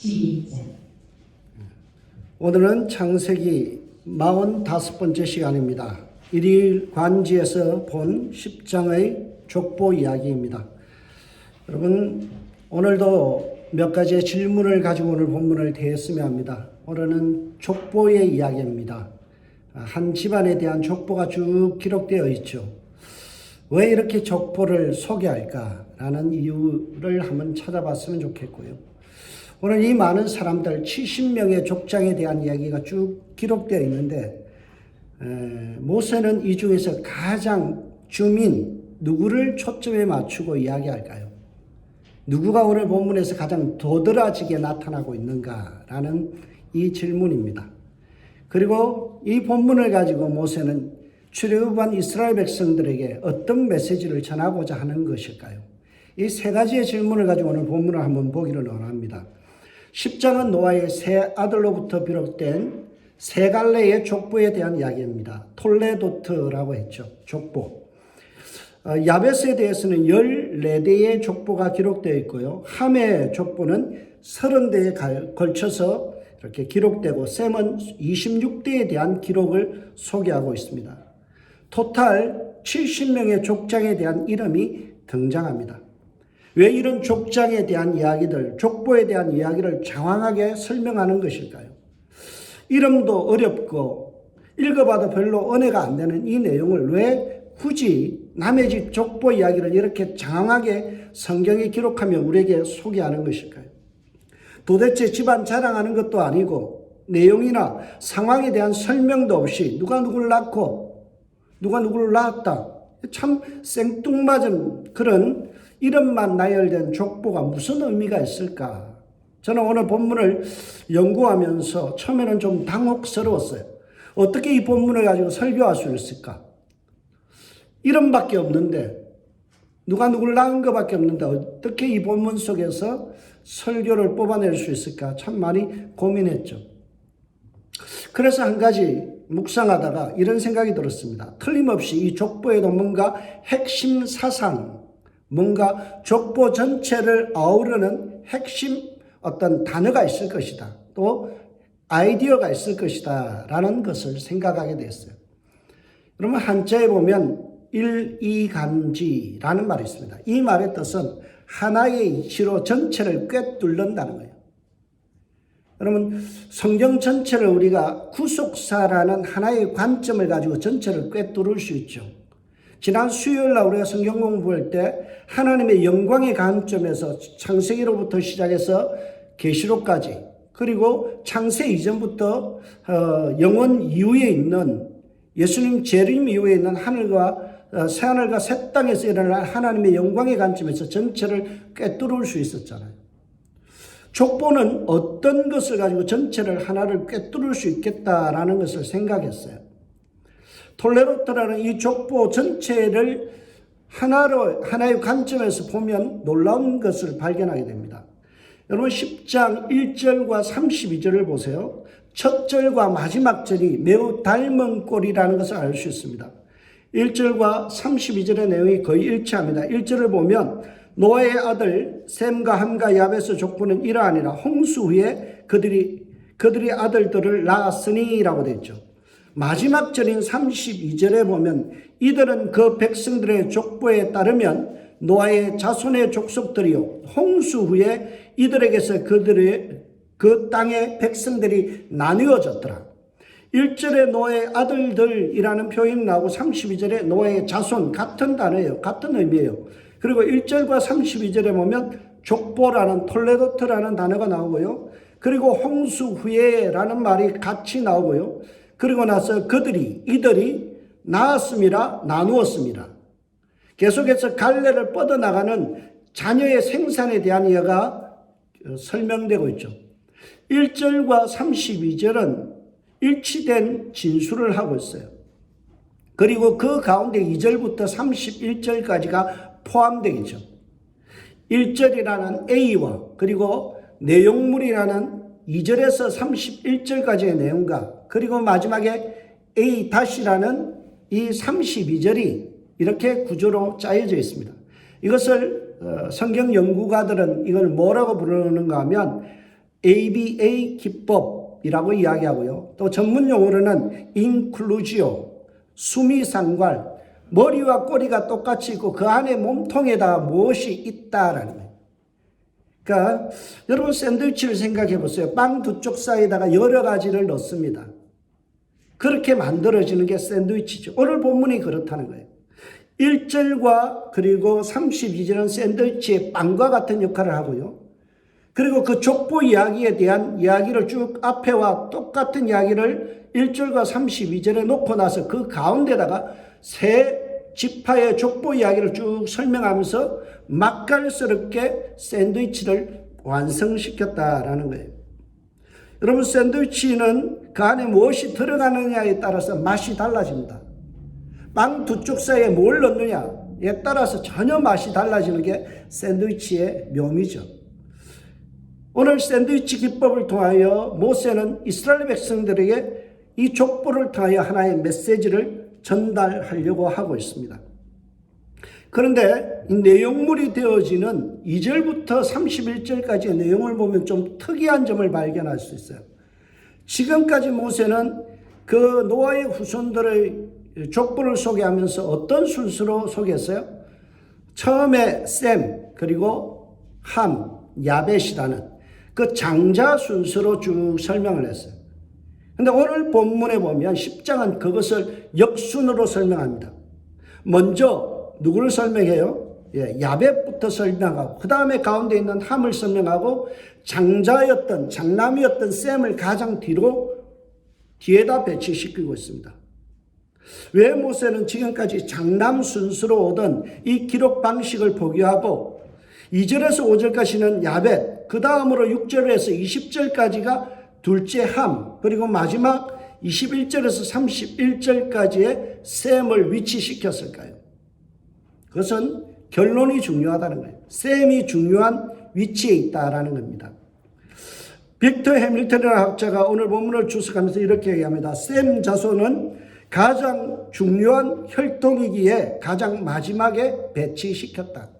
12장. 오늘은 창세기 45번째 시간입니다. 일일 관지에서 본 10장의 족보 이야기입니다. 여러분, 오늘도 몇 가지의 질문을 가지고 오늘 본문을 대했으면 합니다. 오늘은 족보의 이야기입니다. 한 집안에 대한 족보가 쭉 기록되어 있죠. 왜 이렇게 족보를 소개할까라는 이유를 한번 찾아봤으면 좋겠고요. 오늘 이 많은 사람들 70명의 족장에 대한 이야기가 쭉 기록되어 있는데 모세는 이 중에서 가장 주민 누구를 초점에 맞추고 이야기할까요? 누구가 오늘 본문에서 가장 도드라지게 나타나고 있는가라는 이 질문입니다. 그리고 이 본문을 가지고 모세는 출애굽한 이스라엘 백성들에게 어떤 메시지를 전하고자 하는 것일까요? 이 세 가지의 질문을 가지고 오늘 본문을 한번 보기를 원합니다. 10장은 노아의 세 아들로부터 비롯된 세 갈래의 족보에 대한 이야기입니다. 톨레도트라고 했죠. 족보. 야베스에 대해서는 14대의 족보가 기록되어 있고요. 함의 족보는 30대에 걸쳐서 이렇게 기록되고 셈은 26대에 대한 기록을 소개하고 있습니다. 토탈 70명의 족장에 대한 이름이 등장합니다. 왜 이런 족장에 대한 이야기들, 족보에 대한 이야기를 장황하게 설명하는 것일까요? 이름도 어렵고 읽어봐도 별로 은혜가 안 되는 이 내용을 왜 굳이 남의 집 족보 이야기를 이렇게 장황하게 성경에 기록하며 우리에게 소개하는 것일까요? 도대체 집안 자랑하는 것도 아니고 내용이나 상황에 대한 설명도 없이 누가 누구를 낳고 누가 누구를 낳았다. 참 생뚱맞은 그런 이름만 나열된 족보가 무슨 의미가 있을까? 저는 오늘 본문을 연구하면서 처음에는 좀 당혹스러웠어요. 어떻게 이 본문을 가지고 설교할 수 있을까? 이름밖에 없는데 누가 누구를 낳은 것밖에 없는데 어떻게 이 본문 속에서 설교를 뽑아낼 수 있을까? 참 많이 고민했죠. 그래서 한 가지 묵상하다가 이런 생각이 들었습니다. 틀림없이 이 족보에도 뭔가 핵심 사상, 뭔가 족보 전체를 아우르는 핵심 어떤 단어가 있을 것이다. 또 아이디어가 있을 것이다. 라는 것을 생각하게 됐어요. 여러분, 한자에 보면 일이간지라는 말이 있습니다. 이 말의 뜻은 하나의 이치로 전체를 꿰뚫는다는 거예요. 여러분, 성경 전체를 우리가 구속사라는 하나의 관점을 가지고 전체를 꿰뚫을 수 있죠. 지난 수요일날 우리가 성경 공부할 때 하나님의 영광의 관점에서 창세기로부터 시작해서 계시록까지 그리고 창세 이전부터 영원 이후에 있는 예수님 재림 이후에 있는 하늘과 새하늘과 새 땅에서 일어날 하나님의 영광의 관점에서 전체를 꿰뚫을 수 있었잖아요. 족보는 어떤 것을 가지고 전체를 하나를 꿰뚫을 수 있겠다라는 것을 생각했어요. 톨레로트라는 이 족보 전체를 하나의 관점에서 보면 놀라운 것을 발견하게 됩니다. 여러분 10장 1절과 32절을 보세요. 첫 절과 마지막 절이 매우 닮은 꼴이라는 것을 알 수 있습니다. 1절과 32절의 내용이 거의 일치합니다. 1절을 보면 노아의 아들 셈과 함과 야베스 족보는 이러하니라. 홍수 후에 그들이 아들들을 낳았으니 라고 되어 있죠. 마지막 절인 32절에 보면 이들은 그 백성들의 족보에 따르면 노아의 자손의 족속들이요 홍수 후에 이들에게서 그 땅의 백성들이 나누어졌더라. 1절에 노아의 아들들이라는 표현이 나오고 32절에 노아의 자손, 같은 단어예요. 같은 의미예요. 그리고 1절과 32절에 보면 족보라는 톨레도트라는 단어가 나오고요. 그리고 홍수 후에라는 말이 같이 나오고요. 그리고 나서 이들이 낳았음이라 나누었습니다. 계속해서 갈래를 뻗어나가는 자녀의 생산에 대한 이야기가 설명되고 있죠. 1절과 32절은 일치된 진술을 하고 있어요. 그리고 그 가운데 2절부터 31절까지가 포함되겠죠. 1절이라는 A와 그리고 내용물이라는 2절에서 31절까지의 내용과 그리고 마지막에 A-라는 이 32절이 이렇게 구조로 짜여져 있습니다. 이것을 성경 연구가들은 이걸 뭐라고 부르는가 하면 ABA 기법이라고 이야기하고요. 또 전문 용어로는 인클루지오, 수미상관, 머리와 꼬리가 똑같이 있고 그 안에 몸통에다 무엇이 있다라는 거예요. 그러니까 여러분 샌드위치를 생각해 보세요. 빵 두 쪽 사이에다가 여러 가지를 넣습니다. 그렇게 만들어지는 게 샌드위치죠. 오늘 본문이 그렇다는 거예요. 1절과 그리고 32절은 샌드위치의 빵과 같은 역할을 하고요. 그리고 그 족보 이야기에 대한 이야기를 쭉 앞에와 똑같은 이야기를 1절과 32절에 놓고 나서 그 가운데다가 세 지파의 족보 이야기를 쭉 설명하면서 맛깔스럽게 샌드위치를 완성시켰다라는 거예요. 여러분 샌드위치는 그 안에 무엇이 들어가느냐에 따라서 맛이 달라집니다. 빵 두 쪽 사이에 뭘 넣느냐에 따라서 전혀 맛이 달라지는 게 샌드위치의 묘미죠. 오늘 샌드위치 기법을 통하여 모세는 이스라엘 백성들에게 이 족보를 통하여 하나의 메시지를 전달하려고 하고 있습니다. 그런데 이 내용물이 되어지는 2절부터 31절까지의 내용을 보면 좀 특이한 점을 발견할 수 있어요. 지금까지 모세는 그 노아의 후손들의 족보를 소개하면서 어떤 순서로 소개했어요? 처음에 셈, 그리고 함, 야벳이라는 그 장자 순서로 쭉 설명을 했어요. 근데 오늘 본문에 보면 10장은 그것을 역순으로 설명합니다. 먼저 누구를 설명해요? 야벳부터 설명하고 그 다음에 가운데 있는 함을 설명하고 장남이었던 셈을 가장 뒤에다 배치시키고 있습니다. 왜 모세는 지금까지 장남 순서로 오던 이 기록 방식을 포기하고 2절에서 5절까지는 야벳, 그 다음으로 6절에서 20절까지가 둘째 함, 그리고 마지막 21절에서 31절까지의 셈을 위치시켰을까요? 그것은 결론이 중요하다는 거예요. 셈이 중요한 위치에 있다라는 겁니다. 빅터 해밀턴이라는 학자가 오늘 본문을 주석하면서 이렇게 얘기합니다. 셈 자손은 가장 중요한 혈통이기에 가장 마지막에 배치시켰다.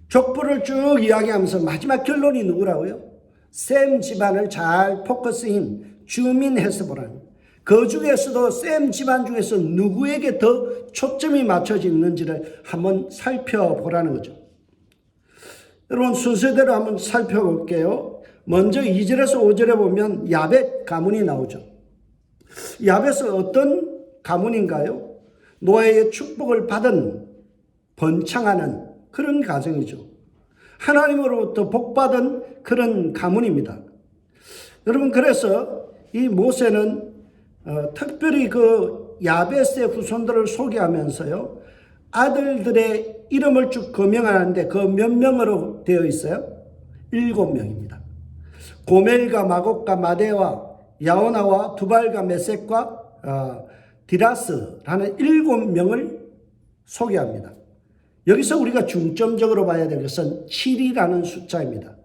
족보를 쭉 이야기하면서 마지막 결론이 누구라고요? 셈 집안을 잘 포커스인 주민해서 보라는 거예요. 그 중에서도 셈 집안 중에서 누구에게 더 초점이 맞춰져 있는지를 한번 살펴보라는 거죠. 여러분 순서대로 한번 살펴볼게요. 먼저 2절에서 5절에 보면 야벳 가문이 나오죠. 야벳은 어떤 가문인가요? 노아의 축복을 받은 번창하는 그런 가정이죠. 하나님으로부터 복받은 그런 가문입니다. 여러분 그래서 이 모세는 특별히 그 야벳의 후손들을 소개하면서요. 아들들의 이름을 쭉 거명하는데 그 몇 명으로 되어 있어요? 7명입니다. 고멜과 마곡과 마데와 야오나와 두발과 메섹과 디라스라는 7명을 소개합니다. 여기서 우리가 중점적으로 봐야 될 것은 7이라는 숫자입니다.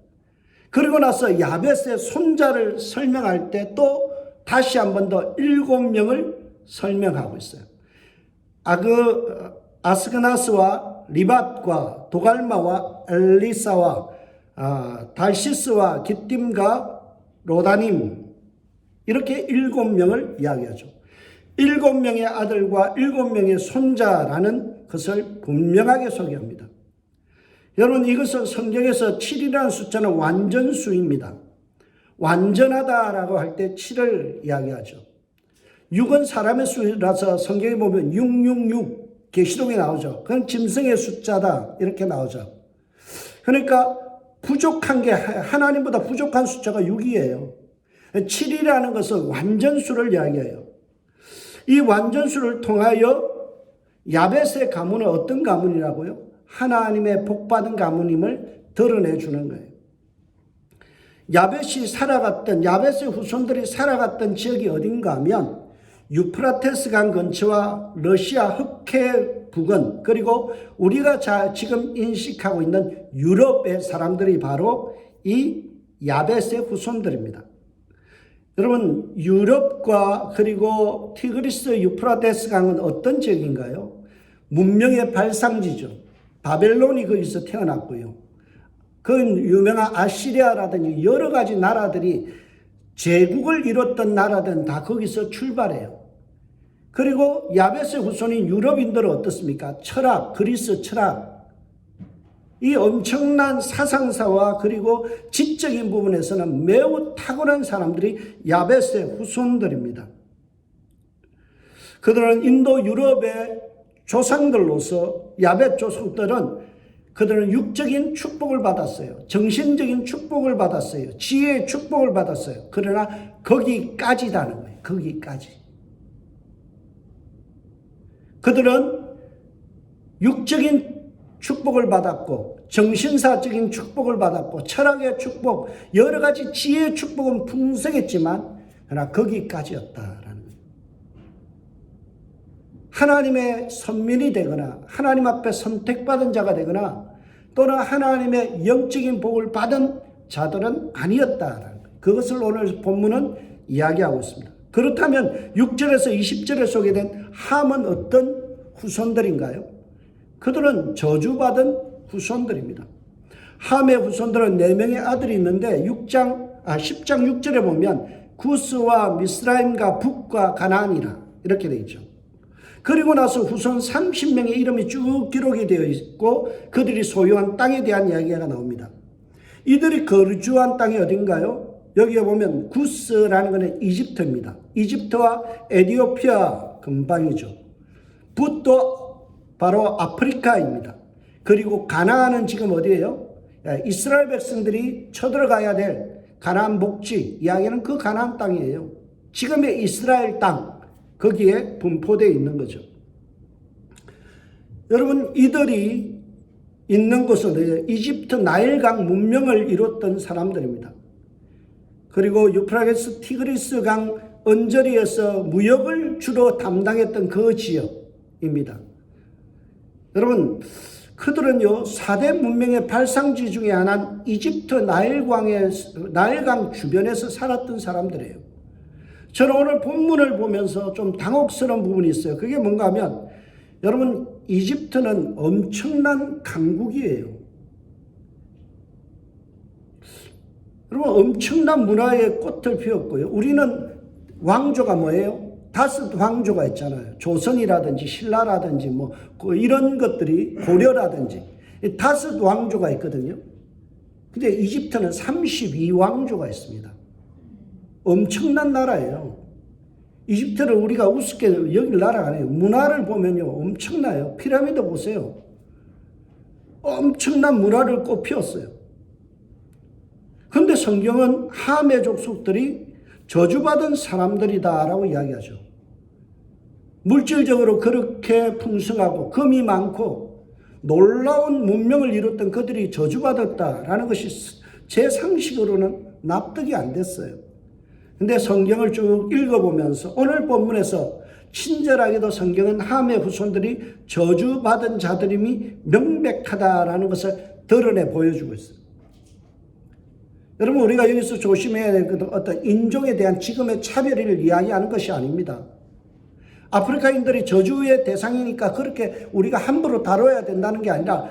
그리고 나서 야벳의 손자를 설명할 때 또 다시 한 번 더 7명을 설명하고 있어요. 아스그나스와 리밧과 도갈마와 엘리사와 달시스와 기띔과 로다님 이렇게 7명을 이야기하죠. 7명의 아들과 7명의 손자라는 것을 분명하게 소개합니다. 여러분 이것은 성경에서 7이라는 숫자는 완전수입니다. 완전하다라고 할 때 7을 이야기하죠. 6은 사람의 수라서 성경에 보면 666 계시록에 나오죠. 그건 짐승의 숫자다 이렇게 나오죠. 그러니까 부족한 게 하나님보다 부족한 숫자가 6이에요. 7이라는 것은 완전수를 이야기해요. 이 완전수를 통하여 야벳의 가문은 어떤 가문이라고요? 하나님의 복받은 가문임을 드러내 주는 거예요. 야벳의 후손들이 살아갔던 지역이 어딘가 하면 유프라테스 강 근처와 러시아 흑해 부근 그리고 우리가 지금 인식하고 있는 유럽의 사람들이 바로 이 야벳의 후손들입니다. 여러분 유럽과 그리고 티그리스 유프라테스 강은 어떤 지역인가요? 문명의 발상지죠. 바벨론이 거기서 태어났고요. 그 유명한 아시리아라든지 여러 가지 나라들이 제국을 이뤘던 나라들은 다 거기서 출발해요. 그리고 야벳의 후손인 유럽인들은 어떻습니까? 철학, 그리스 철학. 이 엄청난 사상사와 그리고 지적인 부분에서는 매우 탁월한 사람들이 야벳의 후손들입니다. 그들은 인도 유럽의 조상들로서 야벳 조상들은 그들은 육적인 축복을 받았어요. 정신적인 축복을 받았어요. 지혜의 축복을 받았어요. 그러나 거기까지다는 거예요. 거기까지. 그들은 육적인 축복을 받았고 정신사적인 축복을 받았고 철학의 축복, 여러 가지 지혜의 축복은 풍성했지만 그러나 거기까지였다라는 거예요. 하나님의 선민이 되거나 하나님 앞에 선택받은 자가 되거나 또는 하나님의 영적인 복을 받은 자들은 아니었다라는 거예요. 그것을 오늘 본문은 이야기하고 있습니다. 그렇다면 6절에서 20절에 소개된 함은 어떤 후손들인가요? 그들은 저주받은 후손들입니다. 함의 후손들은 4명의 아들이 있는데 10장 6절에 보면 구스와 미스라임과 북과 가나안이라 이렇게 되어 있죠. 그리고 나서 후손 30명의 이름이 쭉 기록이 되어 있고 그들이 소유한 땅에 대한 이야기가 나옵니다. 이들이 거주한 땅이 어딘가요? 여기에 보면 구스라는 것은 이집트입니다. 이집트와 에티오피아 근방이죠. 붓도 바로 아프리카입니다. 그리고 가나안은 지금 어디예요? 이스라엘 백성들이 쳐들어가야 될 가나안 복지 이야기는 그 가나안 땅이에요. 지금의 이스라엘 땅 거기에 분포되어 있는 거죠. 여러분 이들이 있는 곳은 이집트 나일강 문명을 이뤘던 사람들입니다. 그리고 유프라테스 티그리스 강 언저리에서 무역을 주로 담당했던 그 지역입니다. 여러분 그들은요 4대 문명의 발상지 중에 하나인 이집트 나일강 주변에서 살았던 사람들이에요. 저는 오늘 본문을 보면서 좀 당혹스러운 부분이 있어요. 그게 뭔가 하면 여러분 이집트는 엄청난 강국이에요. 여러분 엄청난 문화의 꽃을 피웠고요. 우리는 왕조가 뭐예요? 5 왕조가 있잖아요. 조선이라든지 신라라든지 뭐 이런 것들이 고려라든지 5 왕조가 있거든요. 근데 이집트는 32왕조가 있습니다. 엄청난 나라예요. 이집트를 우리가 우습게 여길 나라가 아니에요. 문화를 보면요 엄청나요. 피라미드 보세요. 엄청난 문화를 꽃피웠어요. 그런데 성경은 함의 족속들이 저주받은 사람들이다라고 이야기하죠. 물질적으로 그렇게 풍성하고 금이 많고 놀라운 문명을 이뤘던 그들이 저주받았다라는 것이 제 상식으로는 납득이 안 됐어요. 근데 성경을 쭉 읽어보면서 오늘 본문에서 친절하게도 성경은 함의 후손들이 저주받은 자들임이 명백하다라는 것을 드러내 보여주고 있어요. 여러분 우리가 여기서 조심해야 될 것은 어떤 인종에 대한 지금의 차별을 이야기하는 것이 아닙니다. 아프리카인들이 저주의 대상이니까 그렇게 우리가 함부로 다뤄야 된다는 게 아니라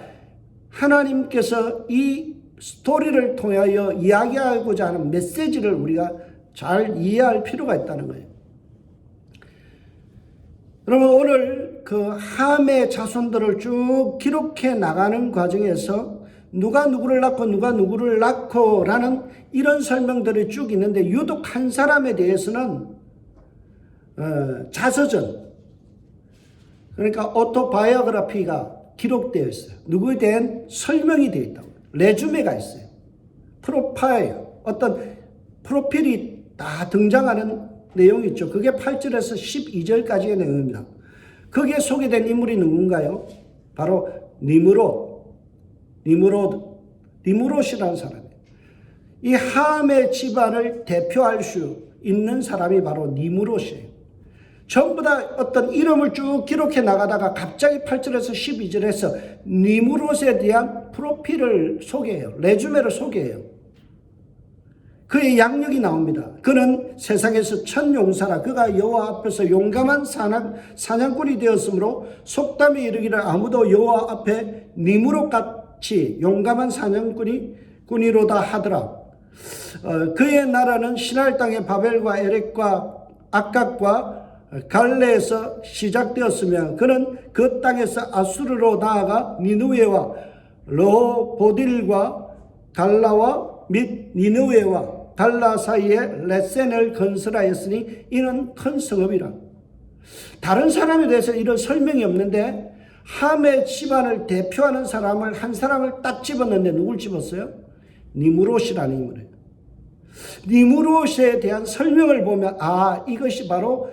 하나님께서 이 스토리를 통하여 이야기하고자 하는 메시지를 우리가 잘 이해할 필요가 있다는 거예요. 그러면 오늘 그 함의 자손들을 쭉 기록해 나가는 과정에서 누가 누구를 낳고 누가 누구를 낳고라는 이런 설명들이 쭉 있는데 유독 한 사람에 대해서는 자서전 그러니까 오토바이오그래피가 기록되어 있어요. 누구에 대한 설명이 되어 있다고. 레주메가 있어요. 프로파일 어떤 프로필이 다 등장하는 내용이 있죠. 그게 8절에서 12절까지의 내용입니다. 거기에 소개된 인물이 누군가요? 바로 니므롯이라는 사람이에요. 이 함의 집안을 대표할 수 있는 사람이 바로 니므롯이에요. 전부 다 어떤 이름을 쭉 기록해 나가다가 갑자기 8절에서 12절에서 니므롯에 대한 프로필을 소개해요. 레주메를 소개해요. 그의 양력이 나옵니다. 그는 세상에서 첫 용사라. 그가 여호와 앞에서 용감한 사냥꾼이 되었으므로 속담에 이르기를 아무도 여호와 앞에 니므롯 같이 용감한 사냥꾼이로다 하더라. 그의 나라는 신할 땅의 바벨과 에렉과 악각과 갈레에서 시작되었으며 그는 그 땅에서 아수르로 나아가 니느웨와 르호보딜과 달라와 및 니느웨와 달라 사이에 레센을 건설하였으니 이는 큰 성읍이라. 다른 사람에 대해서 이런 설명이 없는데 함의 집안을 대표하는 사람을 한 사람을 딱 집었는데 누굴 집었어요? 니무롯이라는 인물이에요. 니무롯에 대한 설명을 보면 이것이 바로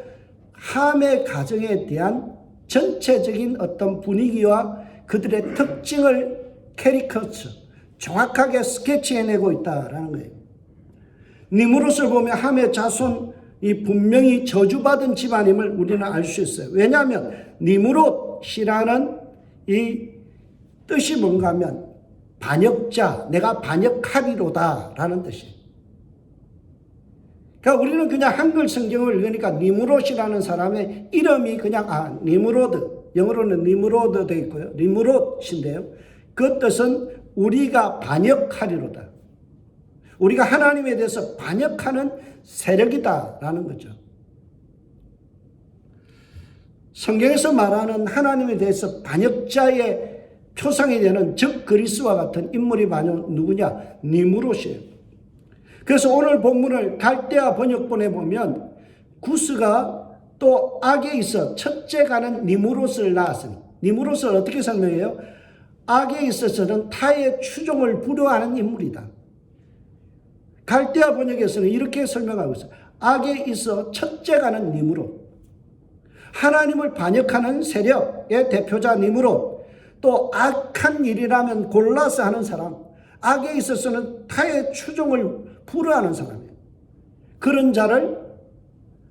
함의 가정에 대한 전체적인 어떤 분위기와 그들의 특징을 캐리커처 정확하게 스케치해내고 있다라는 거예요. 니무롯을 보면 함의 자손이 분명히 저주받은 집안임을 우리는 알 수 있어요. 왜냐하면 니무롯이라는 이 뜻이 뭔가 하면 반역자, 내가 반역하리로다 라는 뜻이에요. 그러니까 우리는 그냥 한글 성경을 읽으니까 니무롯이라는 사람의 이름이 그냥 니무로드, 영어로는 니무로드 되어 있고요. 니무롯인데요. 그 뜻은 우리가 반역하리로다. 우리가 하나님에 대해서 반역하는 세력이다라는 거죠. 성경에서 말하는 하나님에 대해서 반역자의 표상이 되는 적 그리스와 같은 인물이 바로 누구냐? 니무롯이에요. 그래서 오늘 본문을 갈대아 번역본에 보면 구스가 또 악에 있어 첫째가는 니무롯을 낳았으니, 니무롯을 어떻게 설명해요? 악에 있어서는 타의 추종을 불허하는 인물이다. 갈대아 번역에서는 이렇게 설명하고 있어요. 악에 있어 첫째가는 니무롯, 하나님을 반역하는 세력의 대표자 니무롯, 또 악한 일이라면 골라서 하는 사람, 악에 있어서는 타의 추종을 불허하는 사람이에요. 그런 자를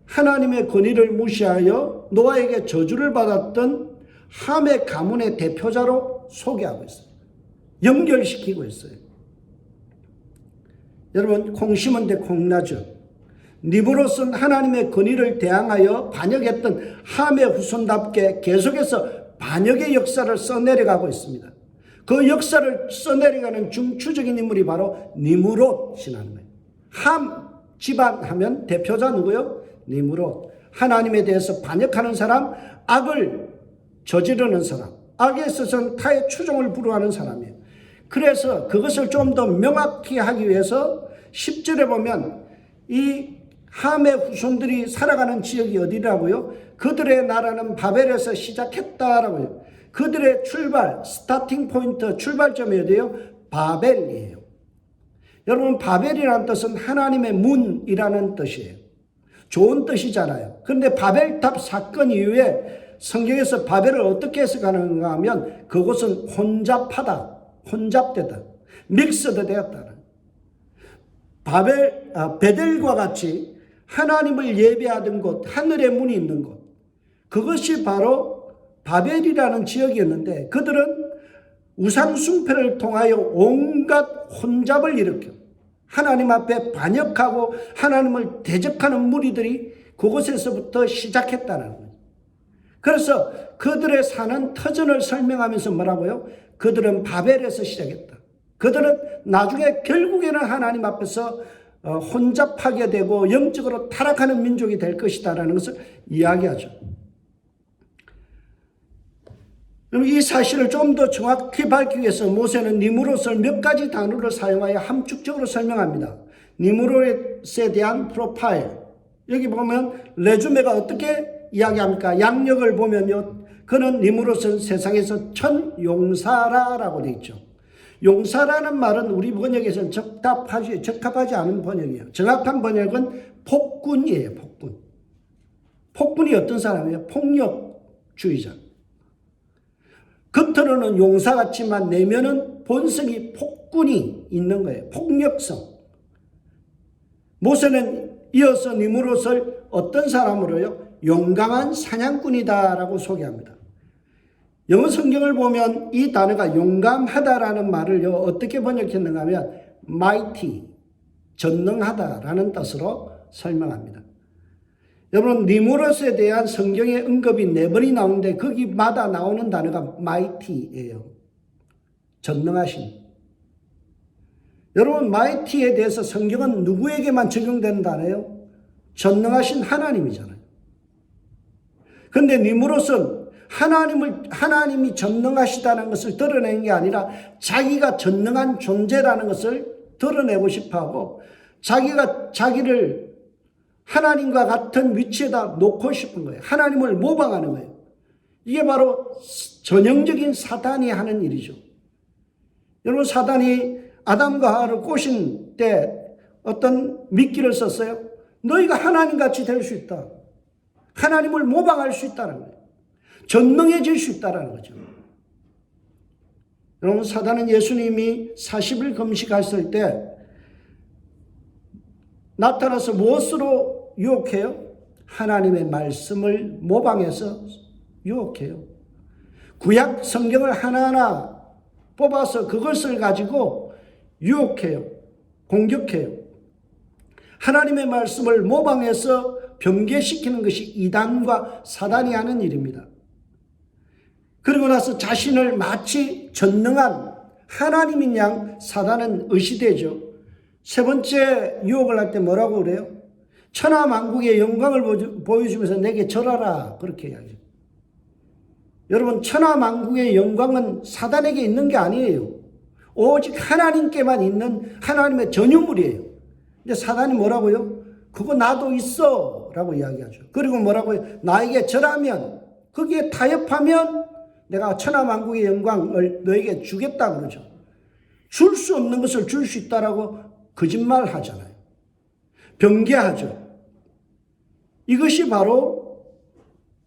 하나님의 권위를 무시하여 노아에게 저주를 받았던 함의 가문의 대표자로 소개하고 있어요. 연결시키고 있어요. 여러분, 콩 심은 데 콩 나죠. 니무롯은 하나님의 권위를 대항하여 반역했던 함의 후손답게 계속해서 반역의 역사를 써내려가고 있습니다. 그 역사를 써내려가는 중추적인 인물이 바로 니무롯이라는 거예요. 함 집안 하면 대표자 누구요? 니무롯. 하나님에 대해서 반역하는 사람, 악을 저지르는 사람, 악에 있어서는 타의 추종을 불허하는 사람이에요. 그래서 그것을 좀 더 명확히 하기 위해서 10절에 보면 이 함의 후손들이 살아가는 지역이 어디라고요? 그들의 나라는 바벨에서 시작했다라고요. 그들의 스타팅 포인트, 출발점이 어디예요? 바벨이에요. 여러분, 바벨이라는 뜻은 하나님의 문이라는 뜻이에요. 좋은 뜻이잖아요. 그런데 바벨탑 사건 이후에 성경에서 바벨을 어떻게 해석하는가 하면 그곳은 혼잡하다, 혼잡되다, 믹스드 되었다. 베델과 같이 하나님을 예배하던 곳, 하늘의 문이 있는 곳, 그것이 바로 바벨이라는 지역이었는데 그들은 우상 숭배를 통하여 온갖 혼잡을 일으켜 하나님 앞에 반역하고 하나님을 대적하는 무리들이 그곳에서부터 시작했다는 거예요. 그래서 그들의 사는 터전을 설명하면서 뭐라고요? 그들은 바벨에서 시작했다. 그들은 나중에 결국에는 하나님 앞에서 혼잡하게 되고 영적으로 타락하는 민족이 될 것이다라는 것을 이야기하죠. 그럼 이 사실을 좀 더 정확히 밝히기 위해서 모세는 니무롯을 몇 가지 단어를 사용하여 함축적으로 설명합니다. 니무롯에 대한 프로파일. 여기 보면 레주메가 어떻게 이야기합니까? 양력을 보면요. 그는 니무롯은 세상에서 첫 용사라라고 되어 있죠. 용사라는 말은 우리 번역에서는 적합하지 않은 번역이에요. 정확한 번역은 폭군이에요. 폭군. 폭군이 어떤 사람이에요? 폭력주의자. 겉으로는 용사 같지만 내면은 본성이 폭군이 있는 거예요. 폭력성. 모세는 이어서 니무롯을 어떤 사람으로요? 용감한 사냥꾼이다라고 소개합니다. 영어 성경을 보면 이 단어가 용감하다라는 말을 어떻게 번역했는가 하면 mighty, 전능하다라는 뜻으로 설명합니다. 여러분, 니무롯에 대한 성경의 언급이 4번이 나오는데 거기마다 나오는 단어가 mighty예요. 전능하신. 여러분, 마이티에 대해서 성경은 누구에게만 적용된다네요? 전능하신 하나님이잖아요. 그런데 니무롯은 하나님이 전능하시다는 것을 드러내는 게 아니라 자기가 전능한 존재라는 것을 드러내고 싶어 하고 자기를 하나님과 같은 위치에다 놓고 싶은 거예요. 하나님을 모방하는 거예요. 이게 바로 전형적인 사단이 하는 일이죠. 여러분, 사단이 아담과 하와를 꼬신 때 어떤 미끼를 썼어요? 너희가 하나님같이 될 수 있다. 하나님을 모방할 수 있다는 거예요. 전능해질 수 있다는 거죠. 여러분, 사단은 예수님이 40일 금식했을 때 나타나서 무엇으로 유혹해요? 하나님의 말씀을 모방해서 유혹해요. 구약 성경을 하나하나 뽑아서 그것을 가지고 유혹해요. 공격해요. 하나님의 말씀을 모방해서 변개시키는 것이 이단과 사단이 하는 일입니다. 그리고 나서 자신을 마치 전능한 하나님인 양 사단은 의시되죠. 세 번째 유혹을 할 때 뭐라고 그래요? 천하만국의 영광을 보여주면서 내게 절하라, 그렇게 이야기해요. 여러분, 천하만국의 영광은 사단에게 있는 게 아니에요. 오직 하나님께만 있는 하나님의 전유물이에요. 근데 사단이 뭐라고요? 그거 나도 있어 라고 이야기하죠. 그리고 뭐라고요? 나에게 절하면, 거기에 타협하면 내가 천하만국의 영광을 너에게 주겠다 그러죠. 줄 수 없는 것을 줄 수 있다라고 거짓말 하잖아요. 변개하죠. 이것이 바로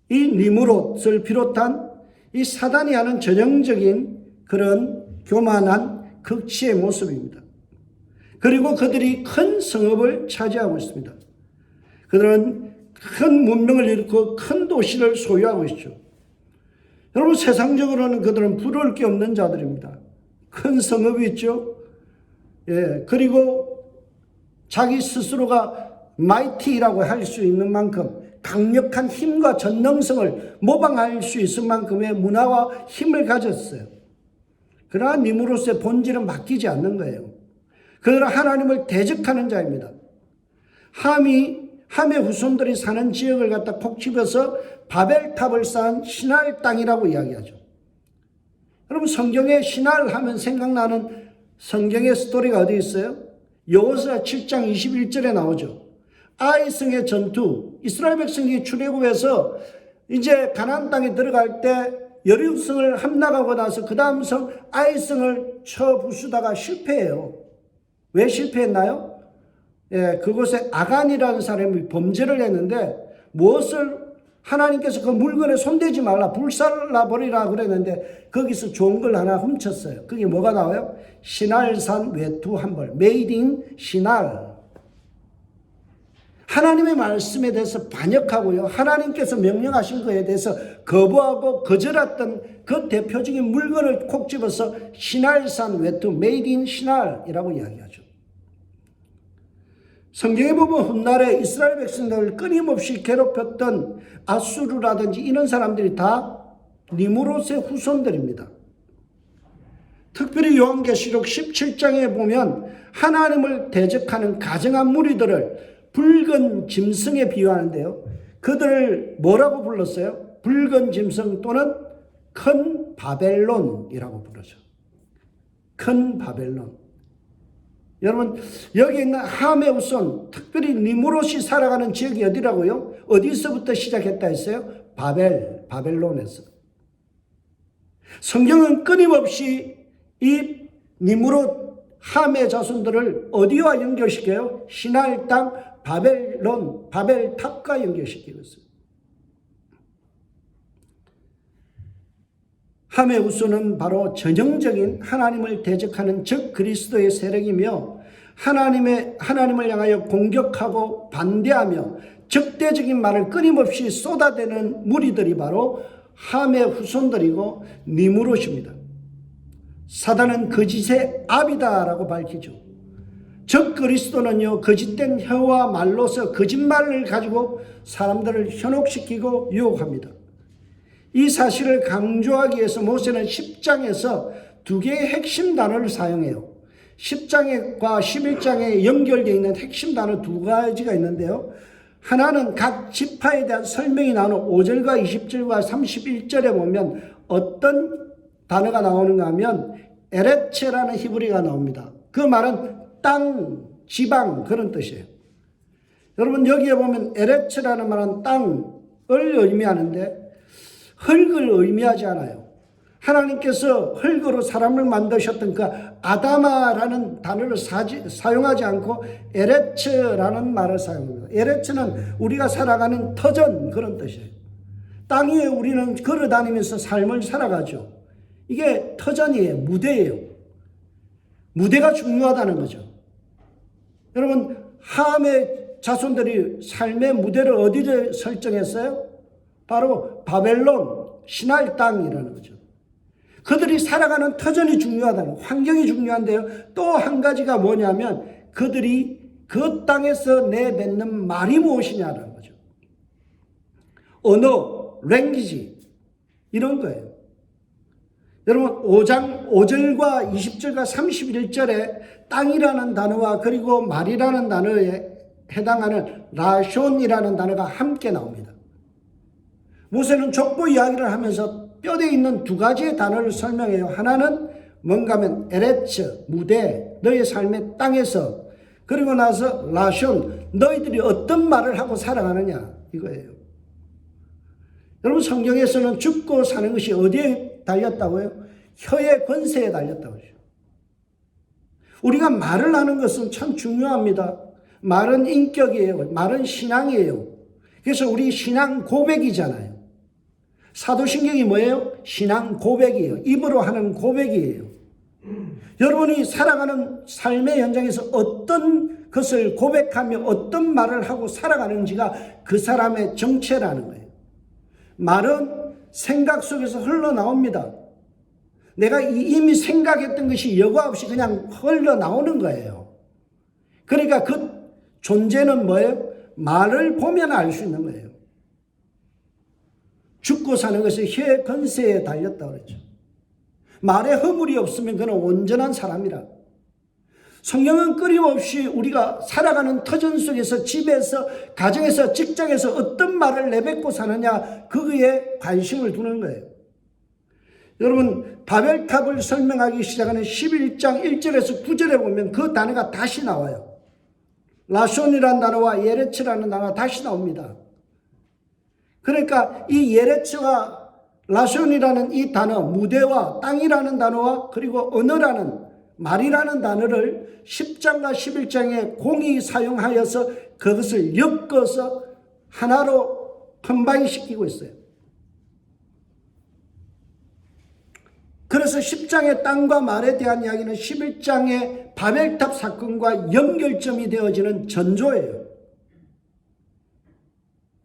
이 니무롯을 비롯한 이 사단이 하는 전형적인 그런 교만한 극치의 모습입니다. 그리고 그들이 큰 성읍을 차지하고 있습니다. 그들은 큰 문명을 일으키고 큰 도시를 소유하고 있죠. 여러분, 세상적으로는 그들은 부러울 게 없는 자들입니다. 큰 성읍이 있죠. 예, 그리고 자기 스스로가 마이티라고 할 수 있는 만큼 강력한 힘과 전능성을 모방할 수 있을 만큼의 문화와 힘을 가졌어요. 그러나 니무롯의 본질은 바뀌지 않는 거예요. 그들은 하나님을 대적하는 자입니다. 함의 후손들이 사는 지역을 갖다 콕 집어서 바벨탑을 쌓은 신할 땅이라고 이야기하죠. 여러분, 성경에 신할 하면 생각나는 성경의 스토리가 어디 있어요? 여호수아 7장 21절에 나오죠. 아이성의 전투, 이스라엘 백성이 출애굽해서 이제 가나안 땅에 들어갈 때 여리고성을 함락하고 나서 그 다음 성 아이성을 쳐 부수다가 실패해요. 왜 실패했나요? 예, 그곳에 아간이라는 사람이 범죄를 했는데 무엇을 하나님께서 그 물건에 손대지 말라, 불살라버리라 그랬는데 거기서 좋은 걸 하나 훔쳤어요. 그게 뭐가 나와요? 시날산 외투 한 벌, 메이드 인 시날. 하나님의 말씀에 대해서 반역하고요, 하나님께서 명령하신 것에 대해서 거부하고 거절했던 그 대표적인 물건을 콕 집어서 시날산 외투, 메이드 인 시날이라고 이야기하죠. 성경에 보면 훗날에 이스라엘 백성들을 끊임없이 괴롭혔던 아수르라든지 이런 사람들이 다 니무롯의 후손들입니다. 특별히 요한계시록 17장에 보면 하나님을 대적하는 가증한 무리들을 붉은 짐승에 비유하는데요. 그들을 뭐라고 불렀어요? 붉은 짐승 또는 큰 바벨론이라고 부르죠. 큰 바벨론. 여러분, 여기 있는 함의 후손, 특별히 니무롯이 살아가는 지역이 어디라고요? 어디서부터 시작했다 했어요? 바벨론에서. 성경은 끊임없이 이 니무롯 함의 자손들을 어디와 연결시켜요? 시날 땅 바벨론, 바벨탑과 연결시키고 있어요. 함의 후손은 바로 전형적인 하나님을 대적하는 적 그리스도의 세력이며 하나님을 향하여 공격하고 반대하며 적대적인 말을 끊임없이 쏟아대는 무리들이 바로 함의 후손들이고 니무롯입니다. 사단은 거짓의 압이다라고 밝히죠. 적 그리스도는요, 거짓된 혀와 말로서 거짓말을 가지고 사람들을 현혹시키고 유혹합니다. 이 사실을 강조하기 위해서 모세는 10장에서 두 개의 핵심 단어를 사용해요. 10장과 11장에 연결되어 있는 핵심 단어 두 가지가 있는데요. 하나는 각 지파에 대한 설명이 나오는 5절과 20절과 31절에 보면 어떤 단어가 나오는가 하면 에레츠라는 히브리가 나옵니다. 그 말은 땅, 지방 그런 뜻이에요. 여러분 여기에 보면 에레츠라는 말은 땅을 의미하는데 흙을 의미하지 않아요. 하나님께서 흙으로 사람을 만드셨던 그 아다마라는 단어를 사용하지 않고 에레츠라는 말을 사용합니다. 에레츠는 우리가 살아가는 터전 그런 뜻이에요. 땅 위에 우리는 걸어다니면서 삶을 살아가죠. 이게 터전이에요. 무대예요. 무대가 중요하다는 거죠. 여러분 함의 자손들이 삶의 무대를 어디에 설정했어요? 바로 바벨론 신할 땅이라는 거죠. 그들이 살아가는 터전이 중요하다는 거예요. 환경이 중요한데요. 또 한 가지가 뭐냐면 그들이 그 땅에서 내뱉는 말이 무엇이냐라는 거죠. 언어, 랭귀지 이런 거예요. 여러분 5절과 20절과 31절에 땅이라는 단어와 그리고 말이라는 단어에 해당하는 라숀이라는 단어가 함께 나옵니다. 모세는 족보 이야기를 하면서 뼈대에 있는 두 가지의 단어를 설명해요. 하나는 뭔가 하면 에레츠, 무대, 너의 삶의 땅에서, 그리고 나서 라숀, 너희들이 어떤 말을 하고 살아가느냐 이거예요. 여러분 성경에서는 죽고 사는 것이 어디에 달렸다고요? 혀의 권세에 달렸다고 하죠. 우리가 말을 하는 것은 참 중요합니다. 말은 인격이에요. 말은 신앙이에요. 그래서 우리 신앙 고백이잖아요. 사도신경이 뭐예요? 신앙 고백이에요. 입으로 하는 고백이에요. 여러분이 살아가는 삶의 현장에서 어떤 것을 고백하며 어떤 말을 하고 살아가는지가 그 사람의 정체라는 거예요. 말은 생각 속에서 흘러나옵니다. 내가 이미 생각했던 것이 여과 없이 그냥 흘러나오는 거예요. 그러니까 그 존재는 뭐예요? 말을 보면 알 수 있는 거예요. 죽고 사는 것이 혀의 권세에 달렸다고 그랬죠. 말에 허물이 없으면 그는 온전한 사람이라. 성경은 끊임없이 우리가 살아가는 터전 속에서 집에서 가정에서 직장에서 어떤 말을 내뱉고 사느냐 그거에 관심을 두는 거예요. 여러분 바벨탑을 설명하기 시작하는 11장 1절에서 9절에 보면 그 단어가 다시 나와요. 라손이라는 단어와 예레츠라는 단어가 다시 나옵니다. 그러니까 이 예레츠와 라손이라는 이 단어, 무대와 땅이라는 단어와 그리고 언어라는 말이라는 단어를 10장과 11장에 공이 사용하여서 그것을 엮어서 하나로 컴바인시키고 있어요. 그래서 10장의 땅과 말에 대한 이야기는 11장의 바벨탑 사건과 연결점이 되어지는 전조예요.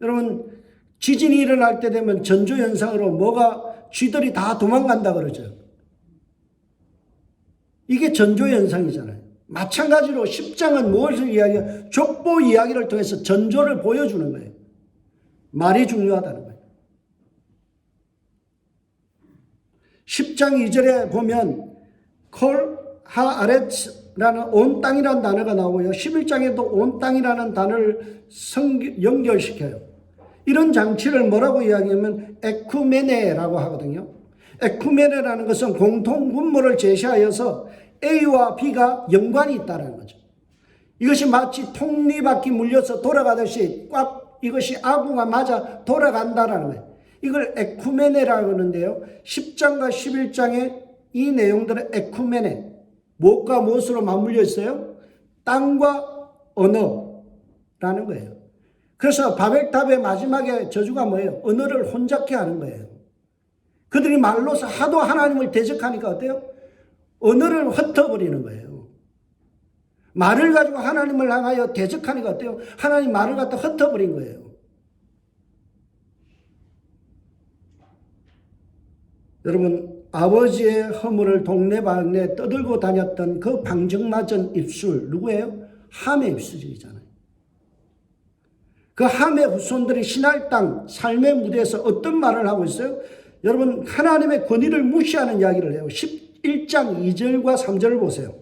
여러분 지진이 일어날 때 되면 전조현상으로 뭐가 쥐들이 다 도망간다 그러죠. 이게 전조현상이잖아요. 마찬가지로 10장은 무엇을 이야기해요? 족보 이야기를 통해서 전조를 보여주는 거예요. 말이 중요하다는 거예요. 10장 2절에 보면 콜 하아레츠라는 온 땅이라는 단어가 나오고요. 11장에도 온 땅이라는 단어를 연결시켜요. 이런 장치를 뭐라고 이야기하면 에쿠메네라고 하거든요. 에쿠메네라는 것은 공통 분모를 제시하여서 A와 B가 연관이 있다는 거죠. 이것이 마치 톱니바퀴 물려서 돌아가듯이 꽉 이것이 아구가 맞아 돌아간다는 거예요. 이걸 에쿠메네라고 하는데요. 10장과 11장에 이 내용들은 에쿠메네, 무엇과 무엇으로 맞물려 있어요? 땅과 언어라는 거예요. 그래서 바벨탑의 마지막에 저주가 뭐예요? 언어를 혼잡케 하는 거예요. 그들이 말로서 하도 하나님을 대적하니까 어때요? 언어를 흩어버리는 거예요. 말을 가지고 하나님을 향하여 대적하니까 어때요? 하나님 말을 갖다 흩어버린 거예요. 여러분 아버지의 허물을 동네방네 떠들고 다녔던 그 방정맞은 입술 누구예요? 함의 입술이잖아요. 그 함의 후손들이 신할 땅 삶의 무대에서 어떤 말을 하고 있어요? 여러분 하나님의 권위를 무시하는 이야기를 해요. 11장 2절과 3절을 보세요.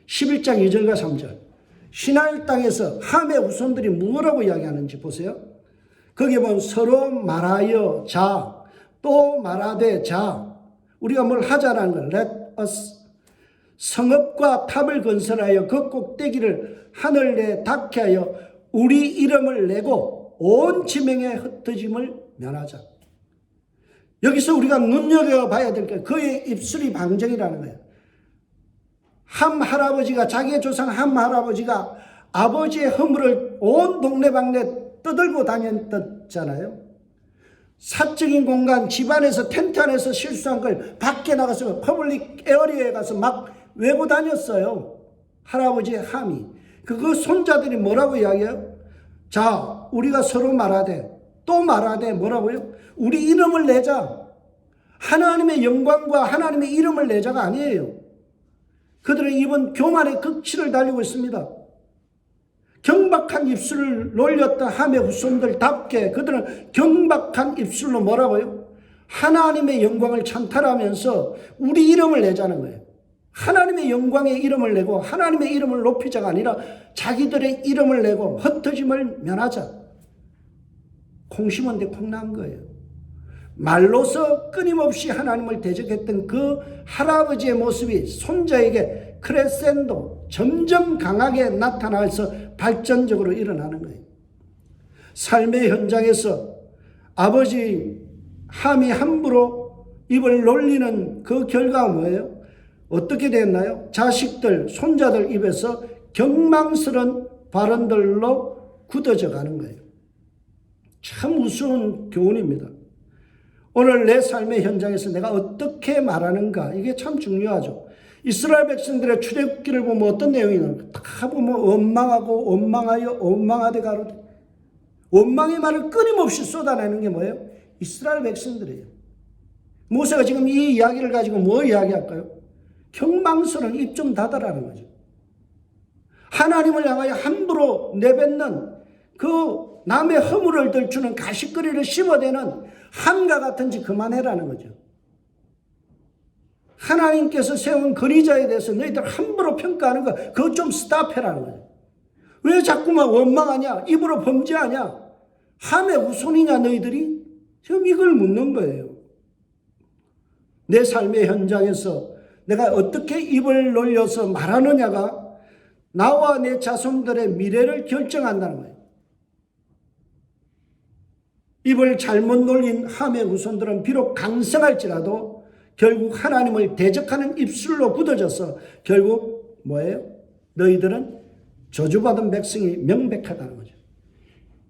11장 2절과 3절. 시나이 땅에서 함의 후손들이 뭐라고 이야기하는지 보세요. 거기에 보면 서로 말하여 자, 또 말하되 자. 우리가 뭘 하자라는 걸 let us. 성읍과 탑을 건설하여 그 꼭대기를 하늘 내에 닿게 하여 우리 이름을 내고 온 지명에 흩어짐을 면하자. 여기서 우리가 눈여겨봐야 될 게 그의 입술이 방정이라는 거예요. 함 할아버지가, 자기의 조상 함 할아버지가 아버지의 허물을 온 동네방네 떠들고 다녔잖아요. 사적인 공간, 집안에서 텐트 안에서 실수한 걸 밖에 나가서 퍼블릭 에어리어에 가서 막 외고 다녔어요. 할아버지의 함이. 그 손자들이 뭐라고 이야기해요? 자, 우리가 서로 말하되 또 말하되 뭐라고요? 우리 이름을 내자. 하나님의 영광과 하나님의 이름을 내자가 아니에요. 그들은 이번 교만의 극치를 달리고 있습니다. 경박한 입술을 놀렸던 함의 후손들답게 그들은 경박한 입술로 뭐라고요? 하나님의 영광을 찬탈하면서 우리 이름을 내자는 거예요. 하나님의 영광의 이름을 내고 하나님의 이름을 높이자가 아니라 자기들의 이름을 내고 흩어짐을 면하자. 콩 심은 데 콩 난 거예요. 말로서 끊임없이 하나님을 대적했던 그 할아버지의 모습이 손자에게 크레센도 점점 강하게 나타나서 발전적으로 일어나는 거예요. 삶의 현장에서 아버지 함이 함부로 입을 놀리는 그 결과가 뭐예요? 어떻게 됐나요? 자식들, 손자들 입에서 경망스러운 발언들로 굳어져 가는 거예요. 참 무서운 교훈입니다. 오늘 내 삶의 현장에서 내가 어떻게 말하는가, 이게 참 중요하죠. 이스라엘 백성들의 출애굽기를 보면 어떤 내용이 있나요? 다 보면 원망하고 원망하여 원망하되 가로되. 원망의 말을 끊임없이 쏟아내는 게 뭐예요? 이스라엘 백성들이에요. 모세가 지금 이 이야기를 가지고 뭐 이야기할까요? 경망스러운 입 좀 닫아라는 거죠. 하나님을 향하여 함부로 내뱉는 그 남의 허물을 들추는 가시거리를 씹어대는 함과 같은 짓 그만해라는 거죠. 하나님께서 세운 거리자에 대해서 너희들 함부로 평가하는 거 그거 좀 스탑해라는 거죠. 왜 자꾸만 원망하냐? 입으로 범죄하냐? 함의 후손이냐 너희들이? 지금 이걸 묻는 거예요. 내 삶의 현장에서 내가 어떻게 입을 놀려서 말하느냐가 나와 내 자손들의 미래를 결정한다는 거예요. 입을 잘못 놀린 함의 후손들은 비록 강성할지라도 결국 하나님을 대적하는 입술로 굳어져서 결국 뭐예요? 너희들은 저주받은 백성이 명백하다는 거죠.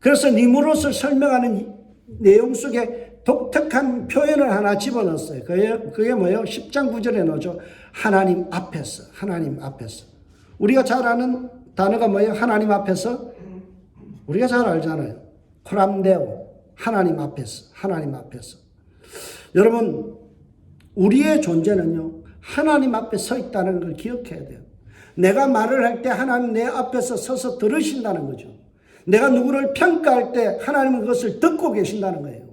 그래서 니므롯을 설명하는 내용 속에 독특한 표현을 하나 집어넣었어요. 그게 뭐예요? 10장 9절에 넣죠. 하나님 앞에서, 하나님 앞에서. 우리가 잘 아는 단어가 뭐예요? 하나님 앞에서? 우리가 잘 알잖아요. 코람데오, 하나님 앞에서, 하나님 앞에서. 여러분, 우리의 존재는요, 하나님 앞에 서 있다는 걸 기억해야 돼요. 내가 말을 할 때 하나님 내 앞에서 서서 들으신다는 거죠. 내가 누구를 평가할 때 하나님은 그것을 듣고 계신다는 거예요.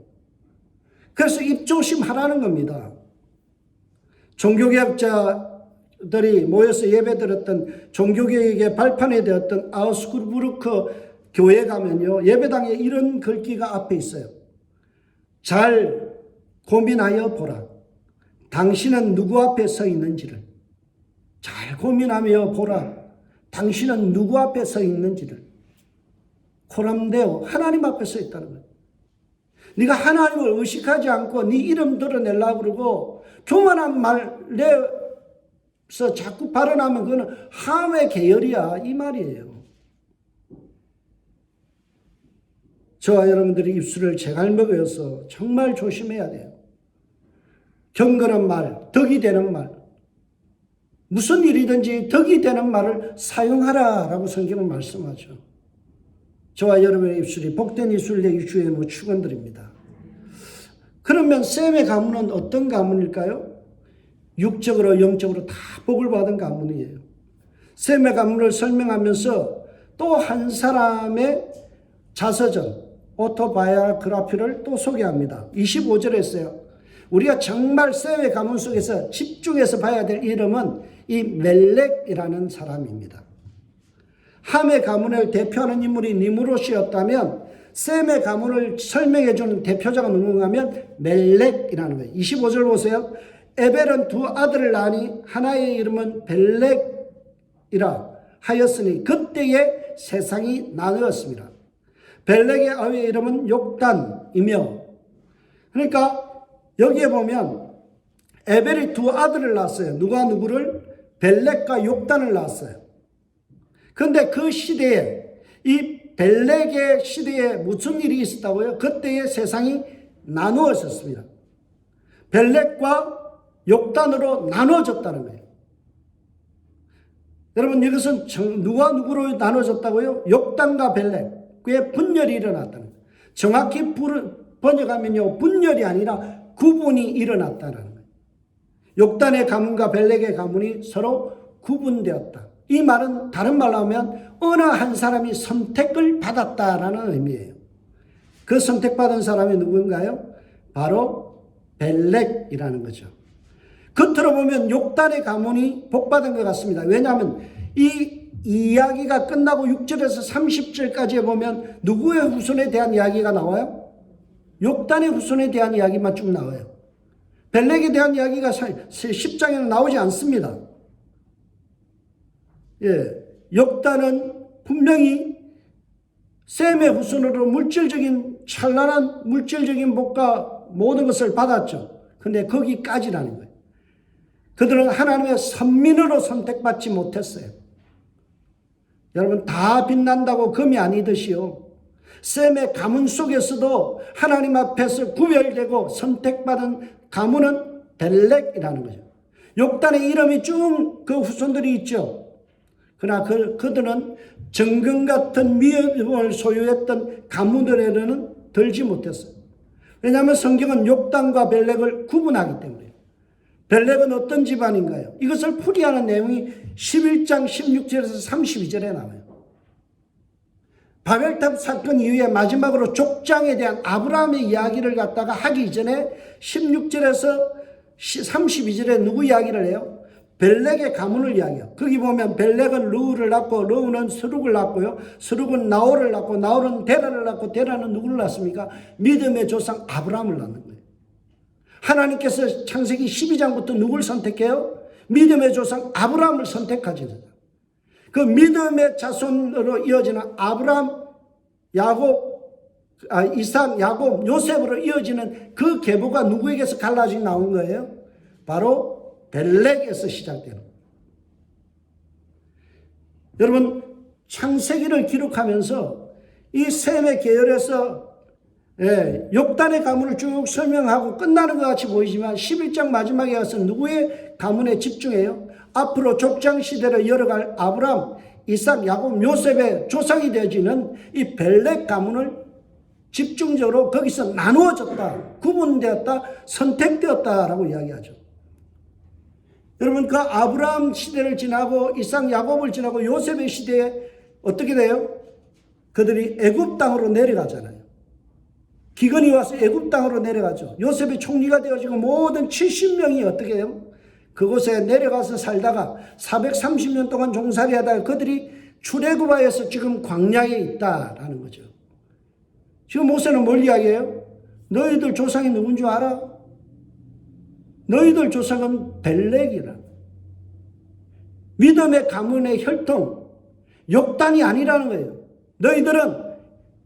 그래서 입조심하라는 겁니다. 종교개혁자들이 모여서 예배드렸던 종교개혁의 발판이 되었던 아우스부르크 교회 가면요, 예배당에 이런 글귀가 앞에 있어요. 잘 고민하여 보라. 당신은 누구 앞에 서 있는지를. 잘 고민하며 보라. 당신은 누구 앞에 서 있는지를. 코람데오, 하나님 앞에 서 있다는 거예요. 네가 하나님을 의식하지 않고 네 이름 드러내려고 그러고 교만한 말 내서 자꾸 발언하면 그거는 함의 계열이야, 이 말이에요. 저와 여러분들이 입술을 제갈 먹여서 정말 조심해야 돼요. 경건한 말, 덕이 되는 말, 무슨 일이든지 덕이 되는 말을 사용하라라고 성경은 말씀하죠. 저와 여러분의 입술이 복된 입술 되기 주의 축원드립니다. 그러면 셈의 가문은 어떤 가문일까요? 육적으로 영적으로 다 복을 받은 가문이에요. 셈의 가문을 설명하면서 또 한 사람의 자서전 오토바이오그라피를 또 소개합니다. 25절에 있어요. 우리가 정말 셈의 가문 속에서 집중해서 봐야 될 이름은 이 멜렉이라는 사람입니다. 함의 가문을 대표하는 인물이 니므롯이었다면 셈의 가문을 설명해주는 대표자가 누군가 하면 멜렉이라는 거예요. 25절 보세요. 에벨은 두 아들을 낳으니 하나의 이름은 벨렉이라 하였으니 그때에 세상이 나누었습니다. 벨렉의 아우의 이름은 욕단이며, 그러니까 여기에 보면 에벨이 두 아들을 낳았어요. 누가 누구를? 벨렉과 욕단을 낳았어요. 그런데 그 시대에, 이 벨렉의 시대에 무슨 일이 있었다고요? 그때의 세상이 나누어졌습니다. 벨렉과 욕단으로 나눠졌다는 거예요. 여러분, 이것은 누가 누구로 나눠졌다고요? 욕단과 벨렉의 분열이 일어났다는 거예요. 정확히 번역하면요, 분열이 아니라 구분이 일어났다는 거예요. 욕단의 가문과 벨렉의 가문이 서로 구분되었다. 이 말은 다른 말로 하면 어느 한 사람이 선택을 받았다라는 의미예요. 그 선택받은 사람이 누군가요? 바로 벨렉이라는 거죠. 겉으로 보면 욕단의 가문이 복받은 것 같습니다. 왜냐하면 이 이야기가 끝나고 6절에서 30절까지 보면 누구의 후손에 대한 이야기가 나와요? 욕단의 후손에 대한 이야기만 쭉 나와요. 벨렉에 대한 이야기가 10장에는 나오지 않습니다. 욕단은 분명히 셈의 후손으로 찬란한 물질적인 복과 모든 것을 받았죠. 근데 거기까지라는 거예요. 그들은 하나님의 선민으로 선택받지 못했어요. 여러분, 다 빛난다고 금이 아니듯이요, 셈의 가문 속에서도 하나님 앞에서 구별되고 선택받은 가문은 벨렉이라는 거죠. 욕단의 이름이 쭉 그 후손들이 있죠. 그러나 그들은 정금 같은 미움을 소유했던 가문들에는 들지 못했어요. 왜냐하면 성경은 욕단과 벨렉을 구분하기 때문에. 벨렉은 어떤 집안인가요? 이것을 풀이하는 내용이 11장 16절에서 32절에 나와요. 바벨탑 사건 이후에 마지막으로 족장에 대한 아브라함의 이야기를 갖다가 하기 전에 16절에서 32절에 누구 이야기를 해요? 벨렉의 가문을 이야기해요. 거기 보면 벨렉은 르우를 낳고 르우는 스룩을 낳고요, 스룩은 나홀을 낳고 나홀은 데라를 낳고 데라는 누구를 낳습니까? 믿음의 조상 아브라함을 낳는 거예요. 하나님께서 창세기 12장부터 누굴 선택해요? 믿음의 조상 아브라함을 선택하시는 거예요. 그 믿음의 자손으로 이어지는 아브라함, 이삭, 야곱, 요셉으로 이어지는 그 계보가 누구에게서 갈라져 나온 거예요? 바로 벨렉에서 시작되는 거예요. 여러분, 창세기를 기록하면서 이 셈의 계열에서 욕단의 가문을 쭉 설명하고 끝나는 것 같이 보이지만 11장 마지막에 가서 누구의 가문에 집중해요? 앞으로 족장 시대를 이어갈 아브라함, 이삭, 야곱, 요셉의 조상이 되어지는 이 벨렉 가문을 집중적으로 거기서 나누어졌다, 구분되었다, 선택되었다라고 이야기하죠. 여러분, 그 아브라함 시대를 지나고 이삭, 야곱을 지나고 요셉의 시대에 어떻게 돼요? 그들이 애굽 땅으로 내려가잖아요. 기근이 와서 애굽 땅으로 내려가죠. 요셉이 총리가 되어지고 모든 70명이 어떻게 해요? 그곳에 내려가서 살다가 430년 동안 종살이하다가 그들이 출애굽하여서 지금 광야에 있다라는 거죠. 지금 모세는 뭘 이야기해요? 너희들 조상이 누군 줄 알아? 너희들 조상은 벨렉이라. 믿음의 가문의 혈통, 욕단이 아니라는 거예요. 너희들은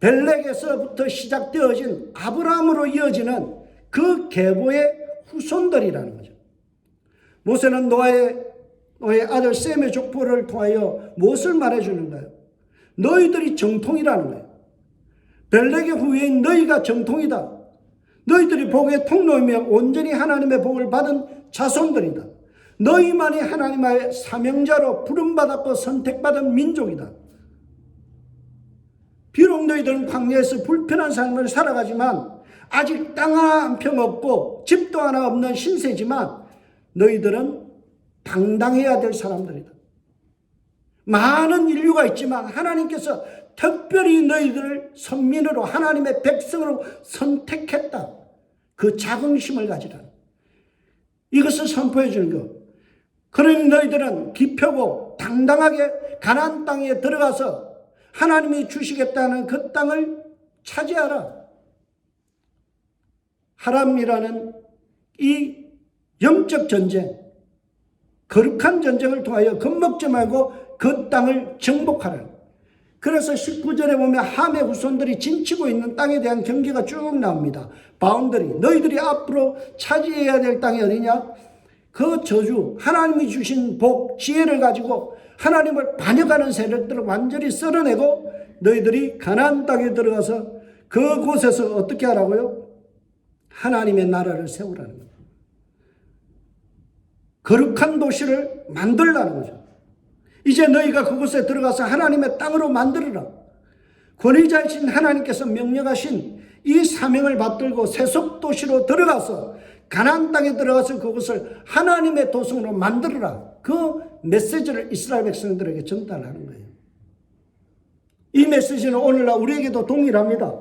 벨렉에서부터 시작되어진 아브라함으로 이어지는 그 계보의 후손들이라는 거죠. 모세는 노아의 아들 셈의 족보를 통하여 무엇을 말해주는가요? 너희들이 정통이라는 거예요. 벨렉의 후예인 너희가 정통이다. 너희들이 복의 통로이며 온전히 하나님의 복을 받은 자손들이다. 너희만이 하나님의 사명자로 부름받았고 선택받은 민족이다. 비록 너희들은 광야에서 불편한 삶을 살아가지만 아직 땅 한 평 없고 집도 하나 없는 신세지만 너희들은 당당해야 될 사람들이다. 많은 인류가 있지만 하나님께서 특별히 너희들을 선민으로 하나님의 백성으로 선택했다. 그 자긍심을 가지라. 이것을 선포해 주는 것. 그러니 너희들은 기표고 당당하게 가나안 땅에 들어가서 하나님이 주시겠다는 그 땅을 차지하라. 하람이라는 이 영적 전쟁, 거룩한 전쟁을 통하여 겁먹지 말고 그 땅을 정복하라. 그래서 19절에 보면 함의 후손들이 진치고 있는 땅에 대한 경계가 쭉 나옵니다. 바운더리, 너희들이 앞으로 차지해야 될 땅이 어디냐? 그 저주, 하나님이 주신 복, 지혜를 가지고 하나님을 반역하는 세력들을 완전히 썰어내고 너희들이 가나안 땅에 들어가서 그곳에서 어떻게 하라고요? 하나님의 나라를 세우라는 거예요. 거룩한 도시를 만들라는 거죠. 이제 너희가 그곳에 들어가서 하나님의 땅으로 만들어라. 권위자이신 하나님께서 명령하신 이 사명을 받들고 세속 도시로 들어가서 가나안 땅에 들어가서 그것을 하나님의 도성으로 만들어라. 그 메시지를 이스라엘 백성들에게 전달하는 거예요. 이 메시지는 오늘날 우리에게도 동일합니다.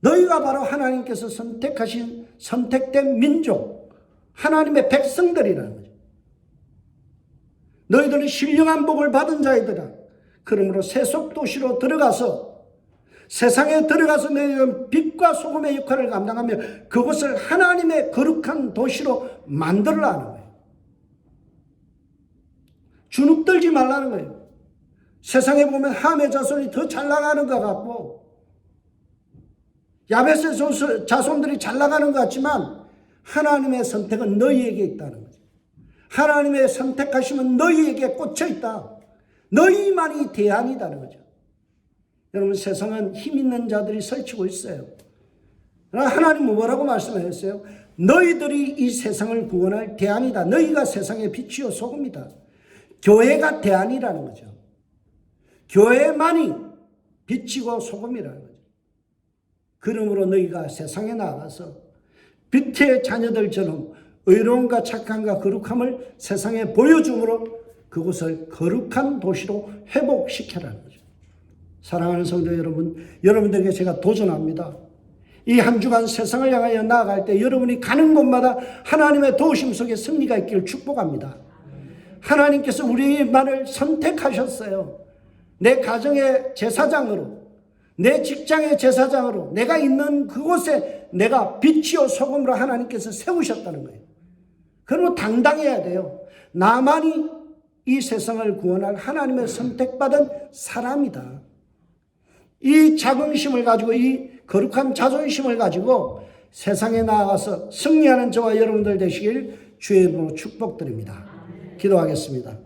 너희가 바로 하나님께서 선택하신 선택된 민족, 하나님의 백성들이라는 거죠. 너희들은 신령한 복을 받은 자이더라. 그러므로 세속 도시로 들어가서 세상에 들어가서 너희는 빛과 소금의 역할을 감당하며 그것을 하나님의 거룩한 도시로 만들라는 거예요. 주눅들지 말라는 거예요. 세상에 보면 함의 자손이 더 잘 나가는 것 같고 야벳의 자손들이 잘 나가는 것 같지만 하나님의 선택은 너희에게 있다는 거죠. 하나님의 선택하심은 너희에게 꽂혀 있다. 너희만이 대안이다는 거죠. 여러분, 세상은 힘 있는 자들이 설치고 있어요. 그러나 하나님은 뭐라고 말씀하셨어요? 너희들이 이 세상을 구원할 대안이다. 너희가 세상의 빛이요 소금이다. 교회가 대안이라는 거죠. 교회만이 빛이고 소금이라는 거죠. 그러므로 너희가 세상에 나가서 빛의 자녀들처럼 의로움과 착함과 거룩함을 세상에 보여줌으로 그곳을 거룩한 도시로 회복시켜라는 거죠. 사랑하는 성도 여러분, 여러분들에게 제가 도전합니다. 이 한 주간 세상을 향하여 나아갈 때 여러분이 가는 곳마다 하나님의 도우심 속에 승리가 있기를 축복합니다. 하나님께서 우리만을 선택하셨어요. 내 가정의 제사장으로, 내 직장의 제사장으로, 내가 있는 그곳에 내가 빛이요 소금으로 하나님께서 세우셨다는 거예요. 그러면 당당해야 돼요. 나만이 이 세상을 구원할 하나님의 선택받은 사람이다. 이 자긍심을 가지고, 이 거룩한 자존심을 가지고 세상에 나아가서 승리하는 저와 여러분들 되시길 주의 이름으로 축복드립니다. 기도하겠습니다.